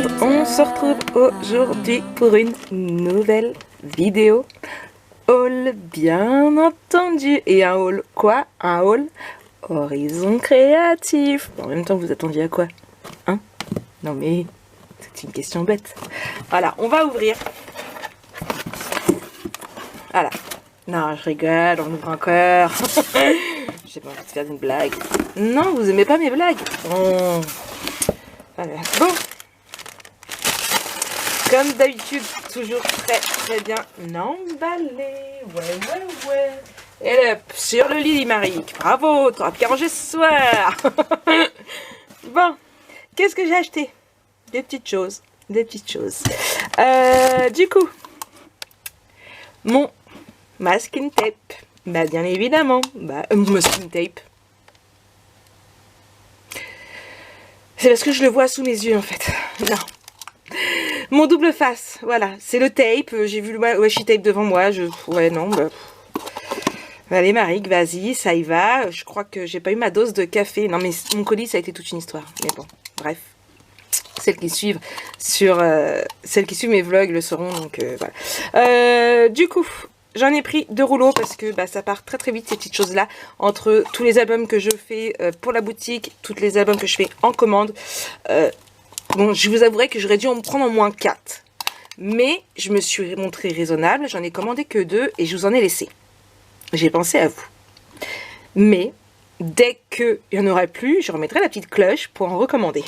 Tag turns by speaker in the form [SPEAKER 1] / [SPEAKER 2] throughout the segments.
[SPEAKER 1] monde, on se retrouve aujourd'hui pour une nouvelle vidéo haul, bien entendu. Et un haul quoi? Un haul horizon créatif. En même temps, vous attendiez à quoi? Hein? Non mais, c'est une question bête. Voilà, on va ouvrir. Voilà. Non, je rigole, on ouvre encore. J'ai pas envie de faire une blague. Non, vous aimez pas mes blagues? Oh. Voilà. Bon. Comme d'habitude, toujours très bien emballé. Ouais. Et hop, sur le lit, Marie. Bravo, t'auras bien rangé ce soir. Bon, qu'est-ce que j'ai acheté? Des petites choses. Du coup, mon masking tape. Bah, bien évidemment. Masking tape. C'est parce que je le vois sous mes yeux, en fait. Non. Mon double face, voilà, c'est le tape. J'ai vu le washi tape devant moi. Ouais, non, bah. Allez, Marie, vas-y, ça y va. Je crois que j'ai pas eu ma dose de café. Non, mais mon colis, ça a été toute une histoire. Mais bon, bref. Celles qui suivent mes vlogs le sauront, donc voilà. Du coup, j'en ai pris 2 rouleaux parce que ça part très vite ces petites choses-là. Entre tous les albums que je fais pour la boutique, tous les albums que je fais en commande. Bon, je vous avouerai que j'aurais dû en prendre au moins 4. Mais je me suis montrée raisonnable. J'en ai commandé que 2 et je vous en ai laissé. J'ai pensé à vous. Mais dès qu'il n'y en aurait plus, je remettrai la petite cloche pour en recommander.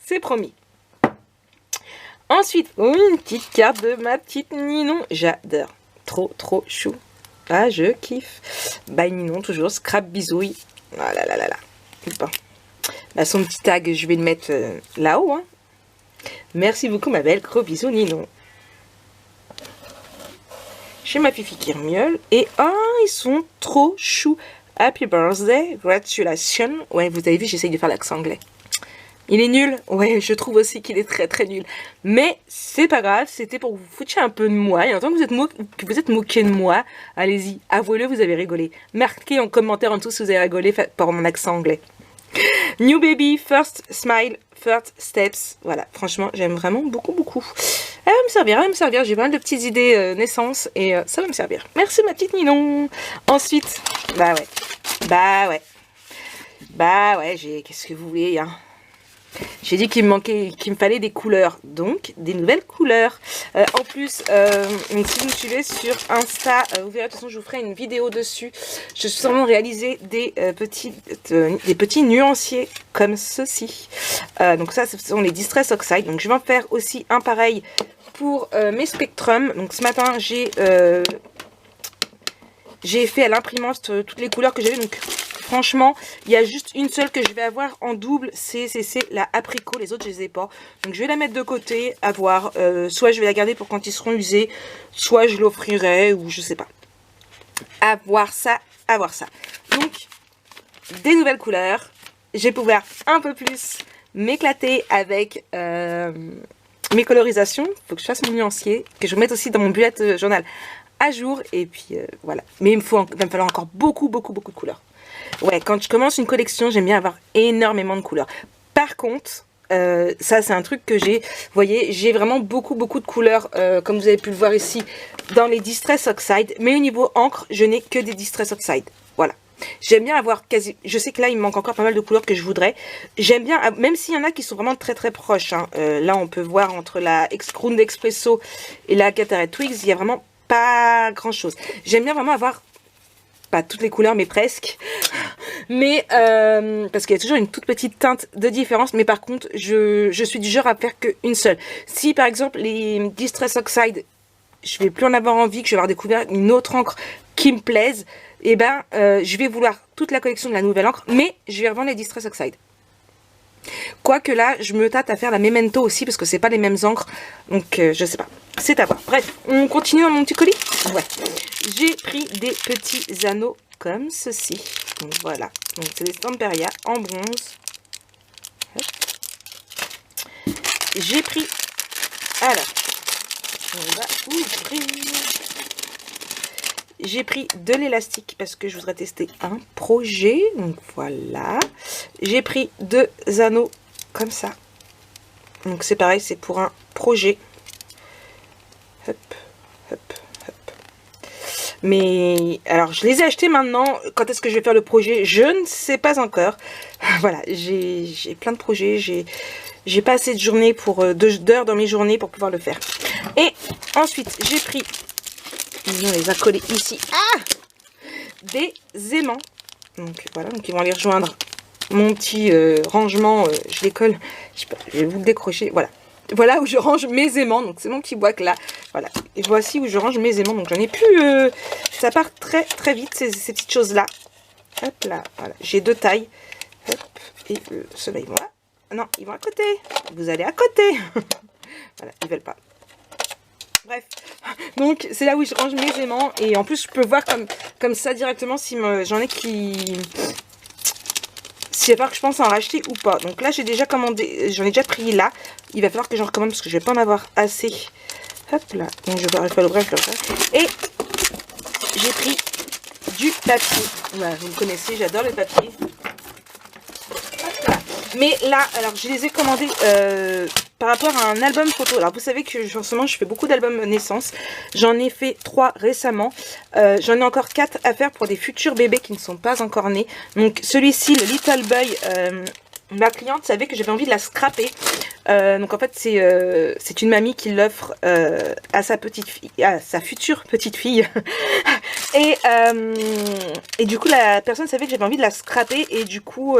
[SPEAKER 1] C'est promis. Ensuite, une petite carte de ma petite Ninon. J'adore. Trop chou. Ah, je kiffe. Bye Ninon, toujours. Scrap bisouille. Ah là. Bon. Son petit tag, je vais le mettre là-haut. Hein. Merci beaucoup, ma belle. Gros bisous, Ninon. Chez ma fifi qui remiole. Et ils sont trop choux. Happy birthday. Congratulations. Ouais, vous avez vu, j'essaye de faire l'accent anglais. Il est nul. Ouais, je trouve aussi qu'il est très nul. Mais c'est pas grave, c'était pour vous foutre un peu de moi. Et en tant que vous êtes moqué de moi, allez-y, avouez-le, vous avez rigolé. Marquez en commentaire en dessous si vous avez rigolé par mon accent anglais. New baby, first smile, first steps. Voilà, franchement, j'aime vraiment beaucoup. Elle va me servir. J'ai pas mal de petites idées naissance et ça va me servir. Merci ma petite Ninon. Ensuite, bah ouais, qu'est-ce que vous voulez, hein? J'ai dit qu'il me fallait des couleurs, donc des nouvelles couleurs. En plus, si vous me suivez sur Insta, vous verrez, de toute façon, je vous ferai une vidéo dessus. Je suis en train de réaliser des petits nuanciers comme ceci. Donc ça, ce sont les Distress Oxide. Donc je vais en faire aussi un pareil pour mes Spectrum. Donc ce matin, j'ai fait à l'imprimante toutes les couleurs que j'avais. Donc franchement, il y a juste une seule que je vais avoir en double, c'est la apricot, les autres je les ai pas. Donc je vais la mettre de côté, à voir. Soit je vais la garder pour quand ils seront usés, soit je l'offrirai, ou je sais pas. À voir ça. Donc, des nouvelles couleurs. Je vais pouvoir un peu plus m'éclater avec mes colorisations. Il faut que je fasse mon nuancier, que je mette aussi dans mon bullet journal à jour. Et puis voilà. Mais il va me falloir encore beaucoup de couleurs. Ouais, quand je commence une collection, j'aime bien avoir énormément de couleurs. Par contre, ça c'est un truc que j'ai, vous voyez, j'ai vraiment beaucoup de couleurs, comme vous avez pu le voir ici, dans les Distress Oxide. Mais au niveau encre, je n'ai que des Distress Oxide. Voilà. J'aime bien avoir je sais que là, il me manque encore pas mal de couleurs que je voudrais. J'aime bien, même s'il y en a qui sont vraiment très proches. Hein. Là, on peut voir entre la Ground Espresso et la Cataract Twigs, il y a vraiment pas grand chose. J'aime bien vraiment avoir pas toutes les couleurs, mais presque. Mais, parce qu'il y a toujours une toute petite teinte de différence. Mais par contre, je suis du genre à faire qu'une seule. Si, par exemple, les Distress Oxide, je vais plus en avoir envie, que je vais avoir découvert une autre encre qui me plaise, et je vais vouloir toute la collection de la nouvelle encre, mais je vais revendre les Distress Oxide. Quoique là, je me tâte à faire la Memento aussi, parce que c'est pas les mêmes encres. Donc, je sais pas. C'est à voir. Bref, on continue dans mon petit colis. Ouais. J'ai pris des petits anneaux comme ceci. Donc, voilà. Donc, c'est des Stamperia en bronze. J'ai pris... Alors, on va ouvrir... J'ai pris de l'élastique parce que je voudrais tester un projet. Donc voilà. J'ai pris 2 anneaux comme ça. Donc c'est pareil, c'est pour un projet. Hop, hop, hop. Mais alors je les ai achetés maintenant. Quand est-ce que je vais faire le projet? Je ne sais pas encore. Voilà, j'ai plein de projets. J'ai pas assez de journées pour d'heures dans mes journées pour pouvoir le faire. Et ensuite j'ai pris, on les a collés ici. Ah, des aimants. Donc voilà, donc ils vont aller rejoindre mon petit rangement. Je les colle. Je vais vous le décrocher. Voilà. Voilà où je range mes aimants. Donc c'est mon petit boîte là. Voilà. Et voici où je range mes aimants. Donc j'en ai plus. Ça part très très vite ces petites choses là. Hop là. Voilà. J'ai 2 tailles. Hop. Et ceux-là ils vont là. Non, ils vont à côté. Vous allez à côté. Voilà, ils veulent pas. Bref. Donc c'est là où je range mes aimants. Et en plus je peux voir comme ça directement si j'en ai qui... S'il va falloir que je pense en racheter ou pas. Donc là, j'ai déjà commandé, j'en ai déjà pris là. Il va falloir que j'en recommande parce que je vais pas en avoir assez. Hop là. Donc je vais le bref. Et j'ai pris du papier. Voilà, vous me connaissez, j'adore le papier. Hop là. Mais là, alors je les ai commandés par rapport à un album photo. Alors vous savez que en ce moment je fais beaucoup d'albums naissance. J'en ai fait 3 récemment. J'en ai encore 4 à faire pour des futurs bébés qui ne sont pas encore nés. Donc celui-ci, le Little Boy, ma cliente savait que j'avais envie de la scraper. Donc en fait c'est une mamie qui l'offre à sa petite fille, à sa future petite fille. Et du coup la personne savait que j'avais envie de la scraper et du coup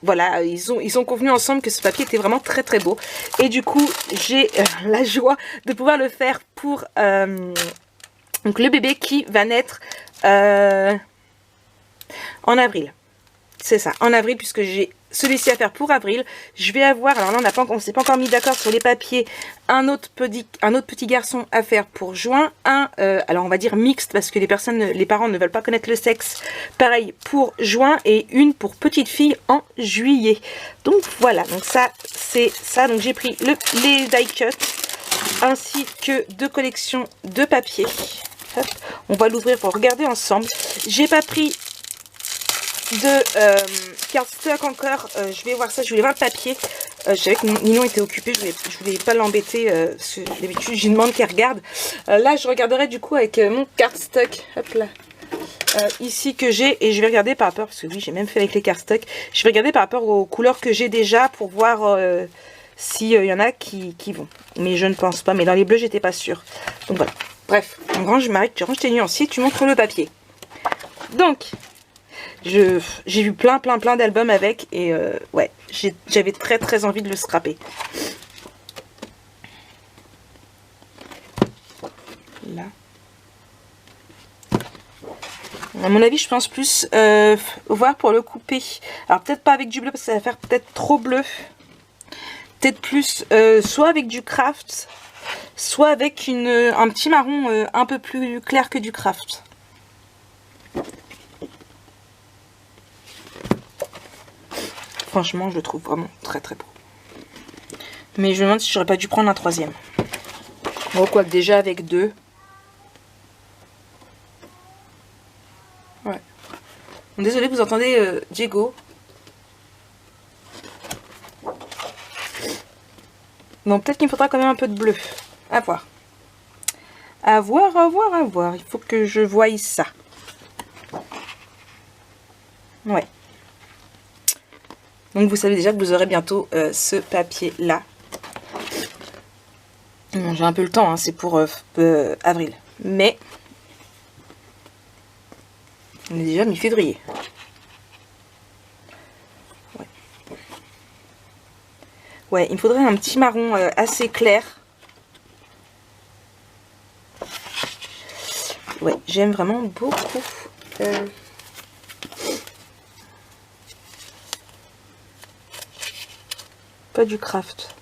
[SPEAKER 1] voilà, ils ont convenu ensemble que ce papier était vraiment très très beau. Et du coup j'ai la joie de pouvoir le faire pour donc le bébé qui va naître en avril. C'est ça, en avril, puisque j'ai celui-ci à faire pour avril. Je vais avoir, alors là on s'est pas encore mis d'accord sur les papiers, un autre petit garçon à faire pour juin, alors on va dire mixte parce que les parents ne veulent pas connaître le sexe, pareil pour juin, et une pour petite fille en juillet. Donc voilà, donc ça c'est ça. Donc j'ai pris les die cut ainsi que 2 collections de papier. Hop, on va l'ouvrir pour regarder ensemble. J'ai pas pris de cardstock encore. Je vais voir ça, je voulais voir le papier. Je savais que Ninon était occupé, je voulais pas l'embêter. D'habitude je lui demande qu'elle regarde. Là je regarderai du coup avec mon cardstock. Hop là. Ici que j'ai, et je vais regarder par rapport, parce que oui j'ai même fait avec les cardstock, je vais regarder par rapport aux couleurs que j'ai déjà pour voir s'il y en a qui vont. Mais je ne pense pas, mais dans les bleus j'étais pas sûre. Donc voilà. Bref, on range, Marie, tu ranges tes nuanciers, tu montres le papier. Donc j'ai vu plein d'albums avec, et ouais, j'avais très envie de le scraper. Là. À mon avis, je pense plus voir pour le couper. Alors peut-être pas avec du bleu parce que ça va faire peut-être trop bleu. Peut-être plus soit avec du craft, soit avec un petit marron un peu plus clair que du craft. Franchement, je le trouve vraiment très beau. Mais je me demande si j'aurais pas dû prendre un 3e. Bon, quoi que déjà avec 2. Ouais. Bon, désolée, vous entendez Diego. Donc peut-être qu'il me faudra quand même un peu de bleu. À voir. À voir. Il faut que je voie ça. Ouais. Donc vous savez déjà que vous aurez bientôt ce papier là. Bon, j'ai un peu le temps, hein, c'est pour avril. Mais on est déjà mi-février. Ouais. Ouais, il me faudrait un petit marron assez clair. Ouais, j'aime vraiment beaucoup. Pas du craft.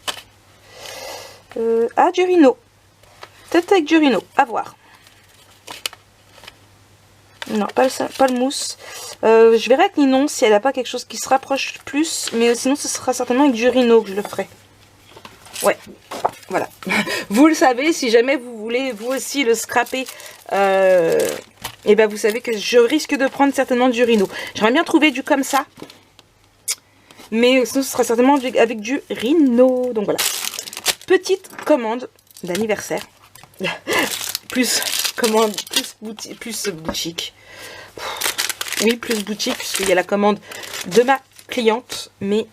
[SPEAKER 1] Ah, du Rhino. Peut-être avec du Rhino. À voir. Non, pas le mousse. Je verrai avec Ninon si elle n'a pas quelque chose qui se rapproche plus. Mais sinon, ce sera certainement avec du Rhino que je le ferai. Ouais. Voilà. Vous le savez, si jamais vous voulez vous aussi le scraper, et ben vous savez que je risque de prendre certainement du Rhino. J'aimerais bien trouver du comme ça. Mais sinon, ce sera certainement avec du Rhino. Donc voilà. petite commande d'anniversaire. Plus commande, plus boutique. Oui, plus boutique, puisqu'il y a la commande de ma cliente. Mais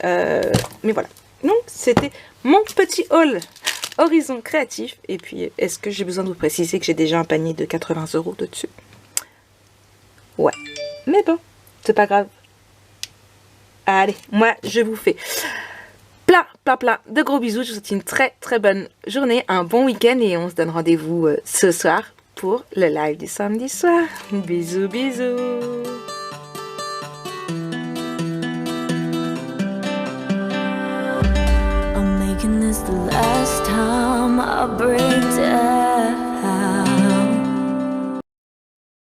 [SPEAKER 1] voilà. Donc, c'était mon petit haul Horizon Créatif. Et puis, est-ce que j'ai besoin de vous préciser que j'ai déjà un panier de 80 € dessus? Ouais. Mais bon, c'est pas grave. Allez, moi, je vous fais plein de gros bisous. Je vous souhaite une très bonne journée, un bon week-end. Et on se donne rendez-vous ce soir pour le live du samedi soir. Bisous.